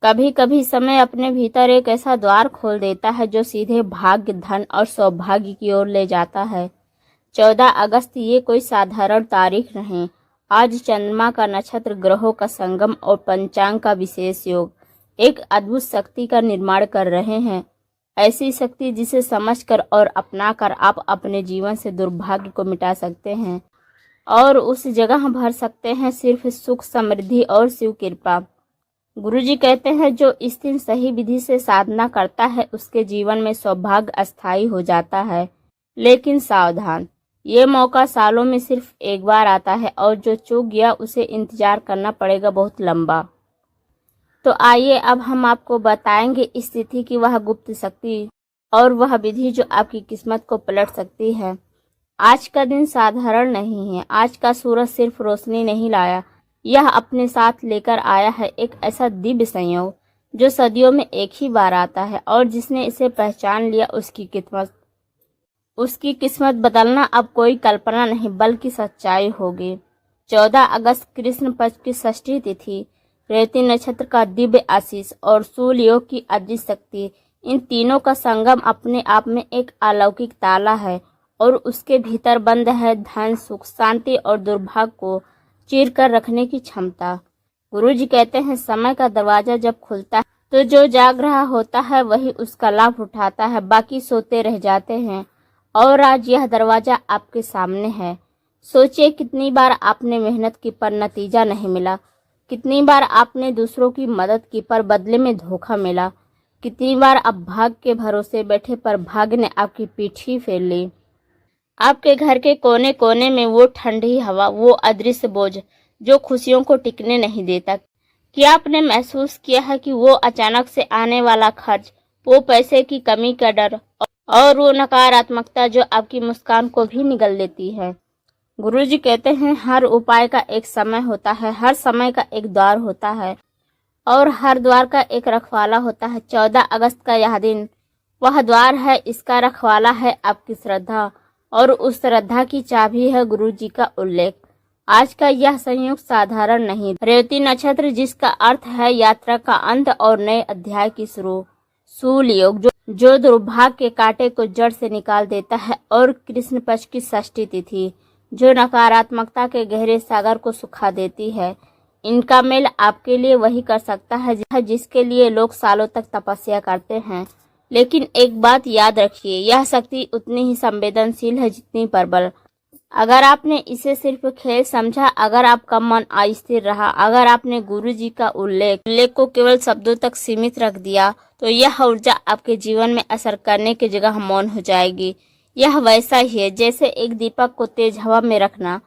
कभी कभी समय अपने भीतर एक ऐसा द्वार खोल देता है जो सीधे भाग्य, धन और सौभाग्य की ओर ले जाता है। 14 अगस्त ये कोई साधारण तारीख नहीं। आज चंद्रमा का नक्षत्र, ग्रहों का संगम और पंचांग का विशेष योग एक अद्भुत शक्ति का निर्माण कर रहे हैं। ऐसी शक्ति जिसे समझकर और अपनाकर आप अपने जीवन से दुर्भाग्य को मिटा सकते हैं और उस जगह भर सकते हैं सिर्फ सुख, समृद्धि और शिव कृपा। गुरुजी कहते हैं जो इस दिन सही विधि से साधना करता है उसके जीवन में सौभाग्य अस्थायी हो जाता है। लेकिन सावधान, ये मौका सालों में सिर्फ एक बार आता है और जो चूक गया उसे इंतजार करना पड़ेगा बहुत लंबा। तो आइए अब हम आपको बताएंगे इस तिथि की वह गुप्त शक्ति और वह विधि जो आपकी किस्मत को पलट सकती है। आज का दिन साधारण नहीं है। आज का सूरज सिर्फ रोशनी नहीं लाया, यह अपने साथ लेकर आया है एक ऐसा दिव्य संयोग जो सदियों में एक ही बार आता है और जिसने इसे पहचान लिया उसकी किस्मत बदलना अब कोई कल्पना नहीं बल्कि सच्चाई होगी। 14 अगस्त कृष्ण पक्ष की षष्ठी तिथि, रेवती नक्षत्र का दिव्य आशीष और सूर्य योग की अदृश्य शक्ति, इन तीनों का संगम अपने आप में एक अलौकिक ताला है और उसके भीतर बंद है धन, सुख, शांति और दुर्भाग्य को चीर कर रखने की क्षमता। गुरुजी कहते हैं समय का दरवाजा जब खुलता है तो जो जाग रहा होता है वही उसका लाभ उठाता है, बाकी सोते रह जाते हैं। और आज यह दरवाजा आपके सामने है। सोचिए कितनी बार आपने मेहनत की पर नतीजा नहीं मिला, कितनी बार आपने दूसरों की मदद की पर बदले में धोखा मिला, कितनी बार आप भाग्य के भरोसे बैठे पर भाग्य ने आपकी पीठ ही फेर ली। आपके घर के कोने कोने में वो ठंडी हवा, वो अदृश्य बोझ जो खुशियों को टिकने नहीं देता। क्या आपने महसूस किया है कि वो अचानक से आने वाला खर्च, वो पैसे की कमी का डर और वो नकारात्मकता जो आपकी मुस्कान को भी निगल लेती है। गुरुजी कहते हैं हर उपाय का एक समय होता है, हर समय का एक द्वार होता है और हर द्वार का एक रखवाला होता है। 14 अगस्त का यह दिन वह द्वार है, इसका रखवाला है आपकी श्रद्धा और उस श्रद्धा की चाबी है गुरुजी का उल्लेख। आज का यह संयोग साधारण नहीं। रेवती नक्षत्र जिसका अर्थ है यात्रा का अंत और नए अध्याय की शुरू, सूर्य योग जो दुर्भाग्य के कांटे को जड़ से निकाल देता है और कृष्ण पक्ष की षष्ठी तिथि जो नकारात्मकता के गहरे सागर को सुखा देती है। इनका मेल आपके लिए वही कर सकता है जिसके लिए लोग सालों तक तपस्या करते हैं। लेकिन एक बात याद रखिए, यह शक्ति उतनी ही संवेदनशील है जितनी प्रबल। अगर आपने इसे सिर्फ खेल समझा, अगर आपका मन अस्थिर रहा, अगर आपने गुरुजी का उल्लेख को केवल शब्दों तक सीमित रख दिया तो यह ऊर्जा आपके जीवन में असर करने की जगह मौन हो जाएगी। यह वैसा ही है जैसे एक दीपक को तेज हवा में रखना,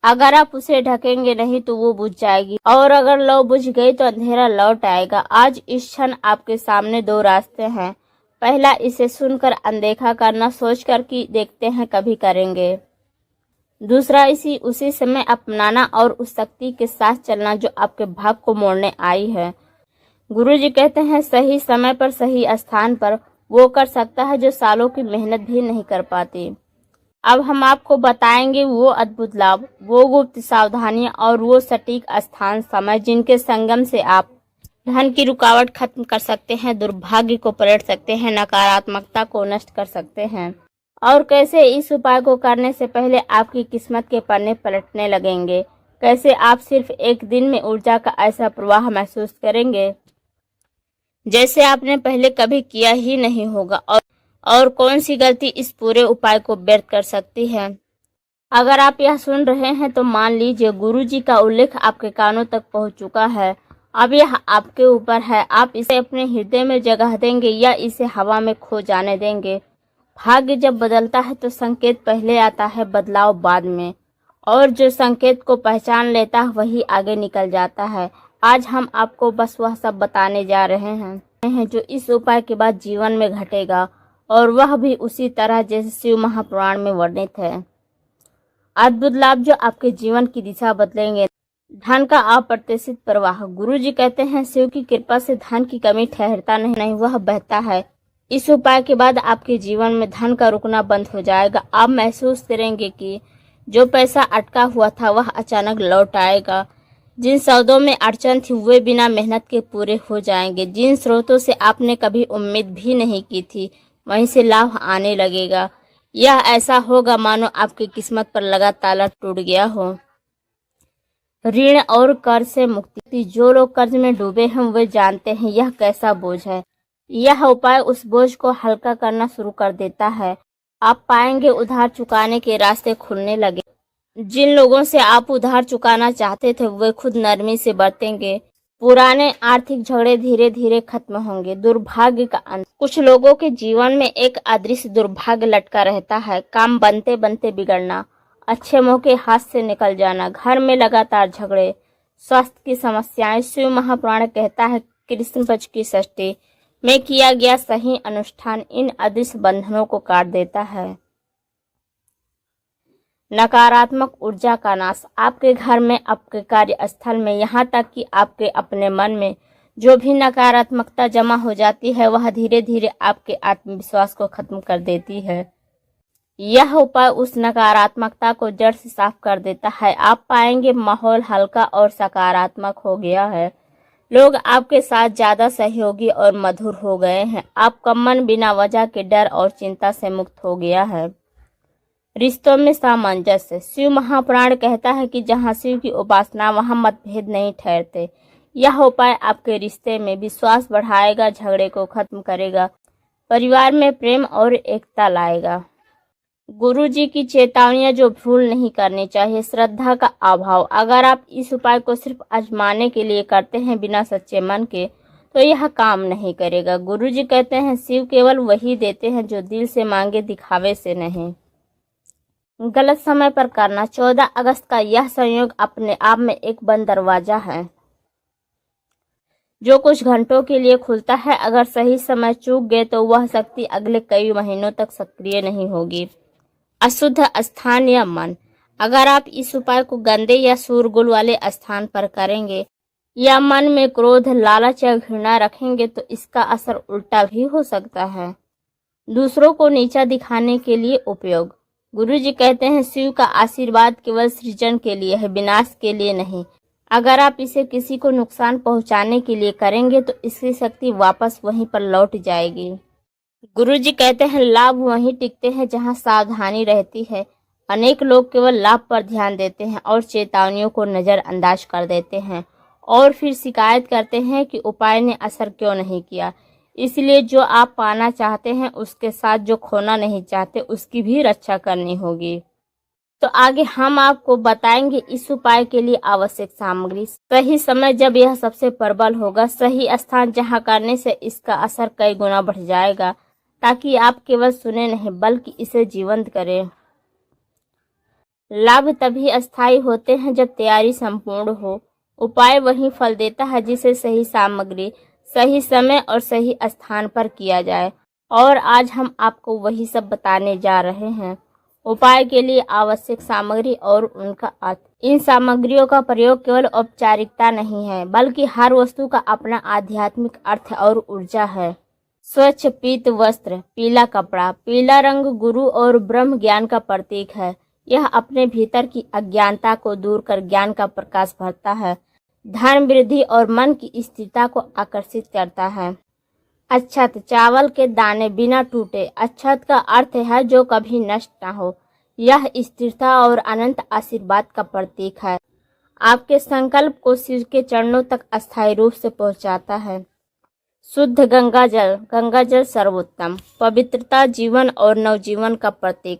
अगर आप उसे ढकेंगे नहीं तो वो बुझ जाएगी और अगर लौ बुझ गई तो अंधेरा लौट आएगा। आज इस क्षण आपके सामने दो रास्ते हैं। पहला, इसे सुनकर अनदेखा करना, सोचकर कि देखते हैं कभी करेंगे। दूसरा, उसी समय अपनाना और उस शक्ति के साथ चलना जो आपके भाग्य को मोड़ने आई है। गुरुजी कहते हैं सही समय पर सही स्थान पर वो कर सकता है जो सालों की मेहनत भी नहीं कर पाती। अब हम आपको बताएंगे वो अद्भुत लाभ, वो गुप्त सावधानियां और वो सटीक स्थान समय जिनके संगम से आप धन की रुकावट खत्म कर सकते हैं, दुर्भाग्य को पलट सकते हैं, नकारात्मकता को नष्ट कर सकते हैं। और कैसे इस उपाय को करने से पहले आपकी किस्मत के पन्ने पलटने लगेंगे, कैसे आप सिर्फ एक दिन में ऊर्जा का ऐसा प्रवाह महसूस करेंगे जैसे आपने पहले कभी किया ही नहीं होगा। और कौन सी गलती इस पूरे उपाय को व्यर्थ कर सकती है। अगर आप यह सुन रहे हैं तो मान लीजिए गुरुजी का उल्लेख आपके कानों तक पहुंच चुका है। अब यह आपके ऊपर है, आप इसे अपने हृदय में जगह देंगे या इसे हवा में खो जाने देंगे। भाग्य जब बदलता है तो संकेत पहले आता है, बदलाव बाद में, और जो संकेत को पहचान लेता है वही आगे निकल जाता है। आज हम आपको बस वह सब बताने जा रहे हैं जो इस उपाय के बाद जीवन में घटेगा और वह भी उसी तरह जैसे शिव महापुराण में वर्णित है। अद्भुत लाभ जो आपके जीवन की दिशा बदलेंगे। धन का अप्रत्याशित प्रवाह। गुरुजी कहते हैं शिव की कृपा से धन की कमी ठहरता नहीं, वह बहता है। इस उपाय के बाद आपके जीवन में धन का रुकना बंद हो जाएगा। आप महसूस करेंगे कि जो पैसा अटका हुआ था वह अचानक लौट आएगा। जिन सौदों में अड़चन थी वे बिना मेहनत के पूरे हो जाएंगे। जिन स्रोतों से आपने कभी उम्मीद भी नहीं की थी वहीं से लाभ आने लगेगा। यह ऐसा होगा मानो आपकी किस्मत पर लगा ताला टूट गया हो। ऋण और कर्ज से मुक्ति। जो लोग कर्ज में डूबे हैं वे जानते हैं यह कैसा बोझ है। यह उपाय उस बोझ को हल्का करना शुरू कर देता है। आप पाएंगे उधार चुकाने के रास्ते खुलने लगे। जिन लोगों से आप उधार चुकाना चाहते थे वे खुद नरमी से बरतेंगे। पुराने आर्थिक झगड़े धीरे धीरे खत्म होंगे। दुर्भाग्य का अंत। कुछ लोगों के जीवन में एक अदृश्य दुर्भाग्य लटका रहता है। काम बनते बनते बिगड़ना, अच्छे मौके हाथ से निकल जाना, घर में लगातार झगड़े, स्वास्थ्य की समस्याएं। शिव महापुराण कहता है कृष्ण पक्ष की षष्ठी में किया गया सही अनुष्ठान इन अदृश्य बंधनों को काट देता है। नकारात्मक ऊर्जा का नाश। आपके घर में, आपके कार्यस्थल में, यहाँ तक कि आपके अपने मन में जो भी नकारात्मकता जमा हो जाती है वह धीरे धीरे आपके आत्मविश्वास को खत्म कर देती है। यह उपाय उस नकारात्मकता को जड़ से साफ कर देता है। आप पाएंगे माहौल हल्का और सकारात्मक हो गया है। लोग आपके साथ ज्यादा सहयोगी और मधुर हो गए हैं। आपका मन बिना वजह के डर और चिंता से मुक्त हो गया है। रिश्तों में सामंजस्य। शिव महापुराण कहता है कि जहाँ शिव की उपासना वहाँ मतभेद नहीं ठहरते। यह उपाय आपके रिश्ते में विश्वास बढ़ाएगा, झगड़े को खत्म करेगा, परिवार में प्रेम और एकता लाएगा। गुरु जी की चेतावनियां जो भूल नहीं करनी चाहिए। श्रद्धा का अभाव। अगर आप इस उपाय को सिर्फ आजमाने के लिए करते हैं बिना सच्चे मन के तो यह काम नहीं करेगा। गुरु जी कहते हैं शिव केवल वही देते हैं जो दिल से मांगे, दिखावे से नहीं। गलत समय पर करना। 14 अगस्त का यह संयोग अपने आप में एक बंद दरवाजा है जो कुछ घंटों के लिए खुलता है। अगर सही समय चूक गए तो वह शक्ति अगले कई महीनों तक सक्रिय नहीं होगी। अशुद्ध स्थान या मन। अगर आप इस उपाय को गंदे या शोरगुल वाले स्थान पर करेंगे या मन में क्रोध, लालच या घृणा रखेंगे तो इसका असर उल्टा भी हो सकता है। दूसरों को नीचा दिखाने के लिए उपयोग। गुरु जी कहते हैं शिव का आशीर्वाद केवल सृजन के लिए है, विनाश के लिए नहीं। अगर आप इसे किसी को नुकसान पहुंचाने के लिए करेंगे तो इसकी शक्ति वापस वहीं पर लौट जाएगी। गुरु जी कहते हैं लाभ वहीं टिकते हैं जहां सावधानी रहती है। अनेक लोग केवल लाभ पर ध्यान देते हैं और चेतावनियों को नजरअंदाज कर देते हैं और फिर शिकायत करते हैं कि उपाय ने असर क्यों नहीं किया। इसलिए जो आप पाना चाहते हैं उसके साथ जो खोना नहीं चाहते उसकी भी रक्षा करनी होगी। तो आगे हम आपको बताएंगे इस उपाय के लिए आवश्यक सामग्री, सही समय जब यह सबसे प्रबल होगा, सही स्थान जहां करने से इसका असर कई गुना बढ़ जाएगा, ताकि आप केवल सुने नहीं बल्कि इसे जीवंत करें। लाभ तभी अस्थायी होते हैं जब तैयारी संपूर्ण हो। उपाय वही फल देता है जिसे सही सामग्री, सही समय और सही स्थान पर किया जाए। और आज हम आपको वही सब बताने जा रहे हैं। उपाय के लिए आवश्यक सामग्री और उनका अर्थ। इन सामग्रियों का प्रयोग केवल औपचारिकता नहीं है बल्कि हर वस्तु का अपना आध्यात्मिक अर्थ और ऊर्जा है। स्वच्छ पीत वस्त्र। पीला कपड़ा। पीला रंग गुरु और ब्रह्म ज्ञान का प्रतीक है। यह अपने भीतर की अज्ञानता को दूर कर ज्ञान का प्रकाश भरता है, धर्म वृद्धि और मन की स्थिरता को आकर्षित करता है। अक्षत। चावल के दाने बिना टूटे। अक्षत का अर्थ है जो कभी नष्ट न हो। यह स्थिरता और अनंत आशीर्वाद का प्रतीक है। आपके संकल्प को शिव के चरणों तक अस्थायी रूप से पहुंचाता है। शुद्ध गंगा जल। गंगा जल सर्वोत्तम, पवित्रता, जीवन और नवजीवन का प्रतीक।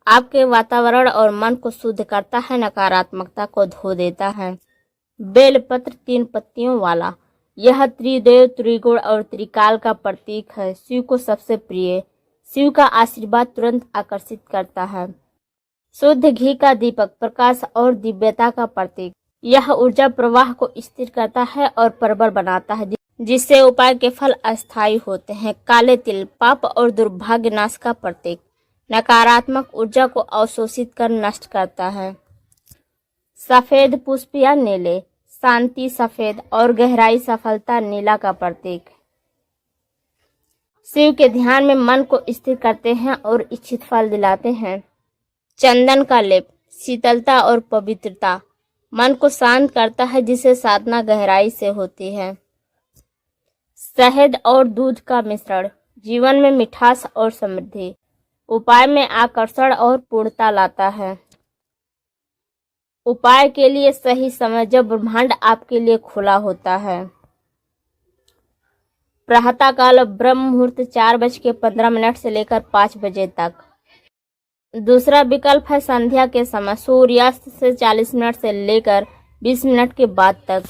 आपके वातावरण और मन को शुद्ध करता है, नकारात्मकता को धो देता है। बेलपत्र 3 पत्तियों वाला। यह त्रिदेव, त्रिगुण और त्रिकाल का प्रतीक है। शिव को सबसे प्रिय। शिव का आशीर्वाद तुरंत आकर्षित करता है। शुद्ध घी का दीपक। प्रकाश और दिव्यता का प्रतीक। यह ऊर्जा प्रवाह को स्थिर करता है और प्रबल बनाता है, जिससे उपाय के फल अस्थायी होते हैं। काले तिल। पाप और दुर्भाग्य नाश का प्रतीक। नकारात्मक ऊर्जा को अवशोषित कर नष्ट करता है। सफेद पुष्प या नीले। शांति, सफेद और गहराई, सफलता, नीला का प्रतीक। शिव के ध्यान में मन को स्थिर करते हैं और इच्छित फल दिलाते हैं। चंदन का लेप। शीतलता और पवित्रता, मन को शांत करता है, जिसे साधना गहराई से होती है। शहद और दूध का मिश्रण जीवन में मिठास और समृद्धि, उपाय में आकर्षण और पूर्णता लाता है। उपाय के लिए सही समय, जब ब्रह्मांड आपके लिए खुला होता है। प्रातःकाल ब्रह्म मुहूर्त 4:15 से लेकर 5 बजे तक। दूसरा विकल्प है संध्या के समय, सूर्यास्त से 40 मिनट से लेकर 20 मिनट के बाद तक।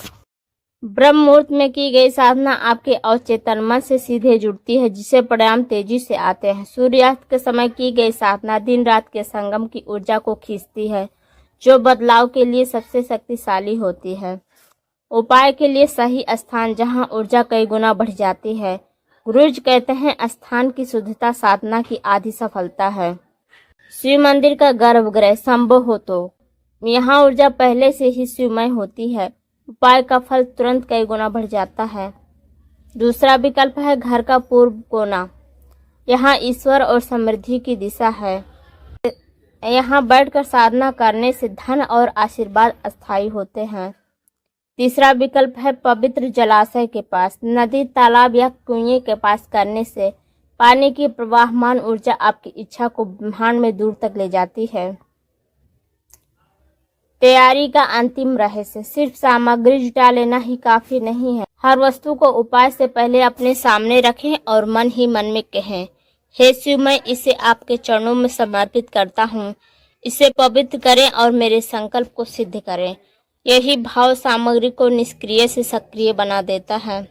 ब्रह्म मुहूर्त में की गई साधना आपके अवचेतन मन से सीधे जुड़ती है, जिससे परिणाम तेजी से आते हैं। सूर्यास्त के समय की गई साधना दिन रात के संगम की ऊर्जा को खींचती है, जो बदलाव के लिए सबसे शक्तिशाली होती है। उपाय के लिए सही स्थान, जहां ऊर्जा कई गुना बढ़ जाती है। गुरुजी कहते हैं, स्थान की शुद्धता साधना की आधी सफलता है। शिव मंदिर का गर्भगृह संभव हो तो यहाँ ऊर्जा पहले से ही शिवमय होती है। उपाय का फल तुरंत कई गुना बढ़ जाता है। दूसरा विकल्प है घर का पूर्व कोना, यहाँ ईश्वर और समृद्धि की दिशा है। यहाँ बैठकर साधना करने से धन और आशीर्वाद अस्थायी होते हैं। तीसरा विकल्प है पवित्र जलाशय के पास, नदी, तालाब या कुएं के पास करने से पानी की प्रवाहमान ऊर्जा आपकी इच्छा को ब्रह्मांड में दूर तक ले जाती है। तैयारी का अंतिम रहस्य, सिर्फ सामग्री जुटा लेना ही काफी नहीं है। हर वस्तु को उपाय से पहले अपने सामने रखें और मन ही मन में कहें, हे शिव, मैं इसे आपके चरणों में समर्पित करता हूँ। इसे पवित्र करें और मेरे संकल्प को सिद्ध करें। यही भाव सामग्री को निष्क्रिय से सक्रिय बना देता है।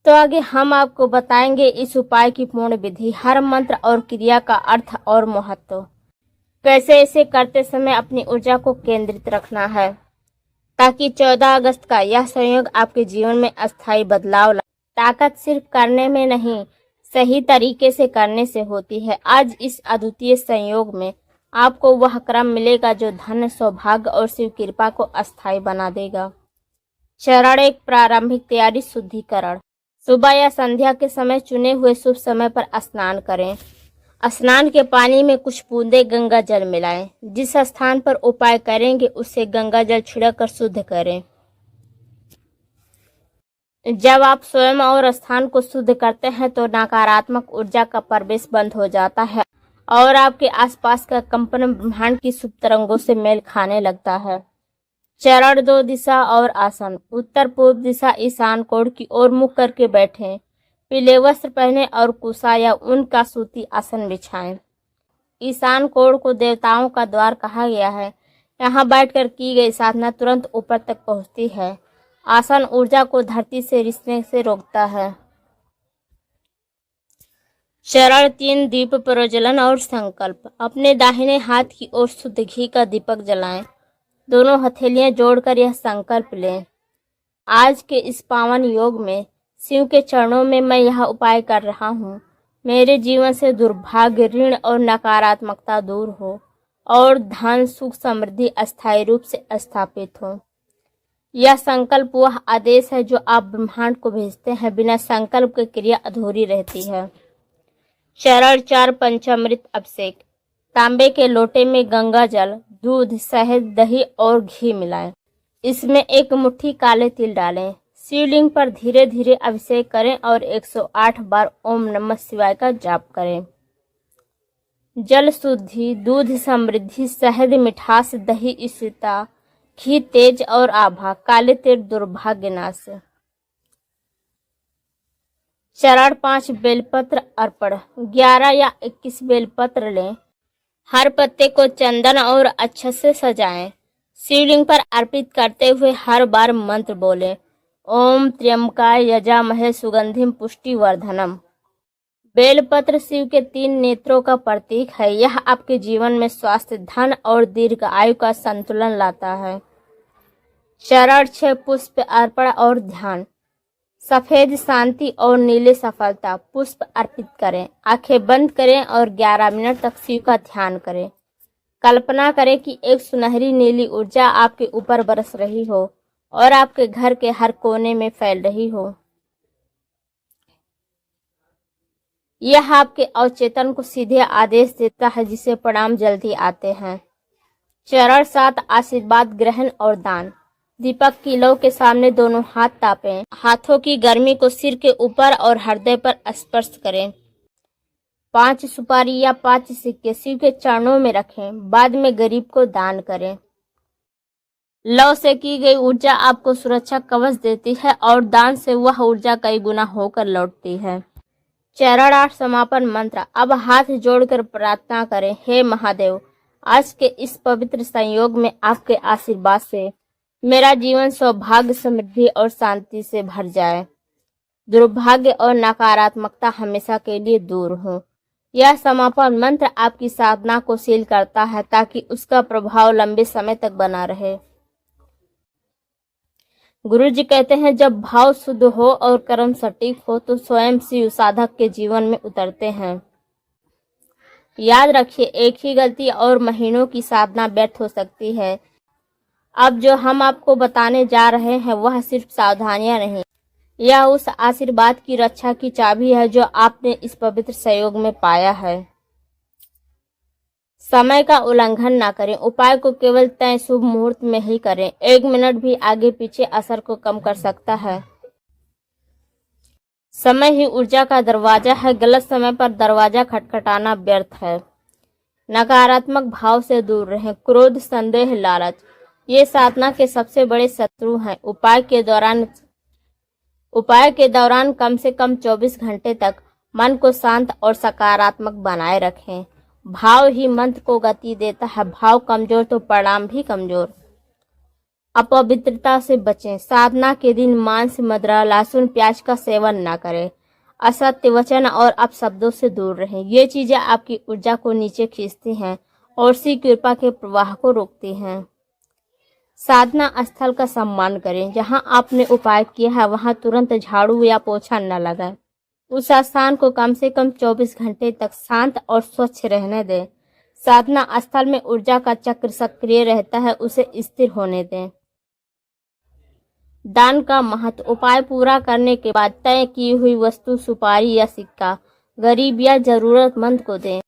तो आगे हम आपको बताएंगे इस उपाय की पूर्ण विधि, हर मंत्र और क्रिया का अर्थ और महत्व, कैसे इसे करते समय अपनी ऊर्जा को केंद्रित रखना है, ताकि 14 अगस्त का यह संयोग आपके जीवन में अस्थायी बदलाव लाए। ताकत सिर्फ करने में नहीं, सही तरीके से करने से होती है। आज इस अद्वितीय संयोग में आपको वह क्रम मिलेगा जो धन, सौभाग्य और शिव कृपा को अस्थायी बना देगा। चरण 1, प्रारंभिक तैयारी, शुद्धिकरण। सुबह या संध्या के समय चुने हुए शुभ समय पर स्नान करें। स्नान के पानी में कुछ बूंदे गंगा जल मिलाएं। जिस स्थान पर उपाय करेंगे उससे गंगा जल छिड़क कर शुद्ध करें। जब आप स्वयं और स्थान को शुद्ध करते हैं तो नकारात्मक ऊर्जा का प्रवेश बंद हो जाता है और आपके आसपास का कंपन ब्रह्मांड की शुभ तरंगों से मेल खाने लगता है। चरण 2, दिशा और आसन। उत्तर पूर्व दिशा ईशान कोण की ओर मुख करके बैठें। पीले वस्त्र पहने और कुशा या ऊन का सूती आसन बिछाएं। ईशान कोण को देवताओं का द्वार कहा गया है। यहाँ बैठकर की गई साधना तुरंत ऊपर तक पहुँचती है। आसन ऊर्जा को धरती से रिश्ते से रोकता है। चरण 3, दीप प्रज्वलन और संकल्प। अपने दाहिने हाथ की ओर शुद्ध घी का दीपक जलाएं। दोनों हथेलियां जोड़कर यह संकल्प लें, आज के इस पावन योग में शिव के चरणों में मैं यह उपाय कर रहा हूँ। मेरे जीवन से दुर्भाग्य, ऋण और नकारात्मकता दूर हो और धन, सुख, समृद्धि अस्थायी रूप से स्थापित हो। यह संकल्प वह आदेश है जो आप ब्रह्मांड को भेजते हैं। बिना संकल्प की क्रिया अधूरी रहती है। चरण 4, पंचामृत अभिषेक। तांबे के लोटे में गंगा जल, दूध, शहद, दही और घी मिलाएं। इसमें 1 मुट्ठी काले तिल डालें। शिवलिंग पर धीरे धीरे अभिषेक करें और 108 बार ओम नमः शिवाय का जाप करें। जल शुद्धि, दूध समृद्धि, शहद मिठास, दही स्थिरता, घी तेज और आभा, काले तिल दुर्भाग्य नाश। चरण 5, बेलपत्र अर्पण। 11 या 21 बेलपत्र लें। हर पत्ते को चंदन और अक्षत से सजाएं। शिवलिंग पर अर्पित करते हुए हर बार मंत्र बोलें, ओम त्र्यंबकाय यजामहे सुगंधिम पुष्टिवर्धनम। बेलपत्र शिव के 3 नेत्रों का प्रतीक है। यह आपके जीवन में स्वास्थ्य, धन और दीर्घ आयु का संतुलन लाता है। चरण 6, पुष्प अर्पण और ध्यान। सफेद शांति और नीले सफलता पुष्प अर्पित करें। आंखें बंद करें और 11 मिनट तक शिव का ध्यान करें। कल्पना करें कि एक सुनहरी नीली ऊर्जा आपके ऊपर बरस रही हो और आपके घर के हर कोने में फैल रही हो। यह आपके अवचेतन को सीधे आदेश देता है, जिसे परिणाम जल्दी आते हैं। चरण 7 आशीर्वाद ग्रहण और दान। दीपक की लौ के सामने दोनों हाथ तापें। हाथों की गर्मी को सिर के ऊपर और हृदय पर स्पर्श करें। 5 सुपारी या 5 सिक्के शिव के चरणों में रखें। बाद में गरीब को दान करें। लौ से की गई ऊर्जा आपको सुरक्षा कवच देती है और दान से वह ऊर्जा कई गुना होकर लौटती है। चरण 8 समापन मंत्र। अब हाथ जोड़कर प्रार्थना करें, हे महादेव, आज के इस पवित्र संयोग में आपके आशीर्वाद से मेरा जीवन सौभाग्य, समृद्धि और शांति से भर जाए। दुर्भाग्य और नकारात्मकता हमेशा के लिए दूर हो। यह समापन मंत्र आपकी साधना को सील करता है ताकि उसका प्रभाव लंबे समय तक बना रहे। गुरु जी कहते हैं, जब भाव शुद्ध हो और कर्म सटीक हो तो स्वयं शिव साधक के जीवन में उतरते हैं। याद रखिए, एक ही गलती और महीनों की साधना व्यर्थ हो सकती है। अब जो हम आपको बताने जा रहे हैं वह सिर्फ सावधानियां नहीं, यह उस आशीर्वाद की रक्षा की चाबी है जो आपने इस पवित्र संयोग में पाया है। समय का उल्लंघन ना करें। उपाय को केवल तय शुभ मुहूर्त में ही करें। 1 मिनट भी आगे पीछे असर को कम कर सकता है। समय ही ऊर्जा का दरवाजा है। गलत समय पर दरवाजा खटखटाना व्यर्थ है। नकारात्मक भाव से दूर रहें। क्रोध, संदेह, लालच ये साधना के सबसे बड़े शत्रु हैं। उपाय के दौरान कम से कम 24 घंटे तक मन को शांत और सकारात्मक बनाए रखें। भाव ही मंत्र को गति देता है। भाव कमजोर तो परिणाम भी कमजोर। अपवित्रता से बचें। साधना के दिन मांस, मदिरा, लहसुन, प्याज का सेवन न करें। असत्य वचन और अपशब्दों से दूर रहें। ये चीजें आपकी ऊर्जा को नीचे खींचती हैं और शिव कृपा के प्रवाह को रोकती हैं। साधना स्थल का सम्मान करें। जहां आपने उपाय किया है वहां तुरंत झाड़ू या पोछा न लगाएं। उस स्थान को कम से कम 24 घंटे तक शांत और स्वच्छ रहने दें। साधना स्थल में ऊर्जा का चक्र सक्रिय रहता है, उसे स्थिर होने दें। दान का महत्व। उपाय पूरा करने के बाद तय की हुई वस्तु, सुपारी या सिक्का गरीब या जरूरतमंद को दें।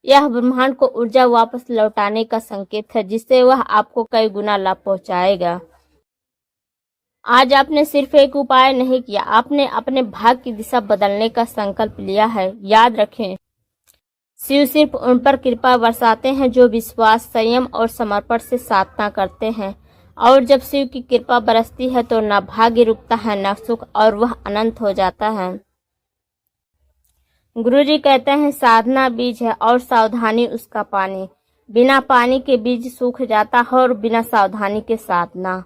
यह ब्रह्मांड को ऊर्जा वापस लौटाने का संकेत है जिससे वह आपको कई गुना लाभ पहुंचाएगा। आज आपने सिर्फ एक उपाय नहीं किया, आपने अपने भाग्य की दिशा बदलने का संकल्प लिया है। याद रखें, शिव सिर्फ उन पर कृपा बरसाते हैं जो विश्वास, संयम और समर्पण से साधना करते हैं। और जब शिव की कृपा बरसती है तो न भाग्य रुकता है न सुख, और वह अनंत हो जाता है। गुरु जी कहते हैं, साधना बीज है और सावधानी उसका पानी। बिना पानी के बीज सूख जाता है और बिना सावधानी के साधना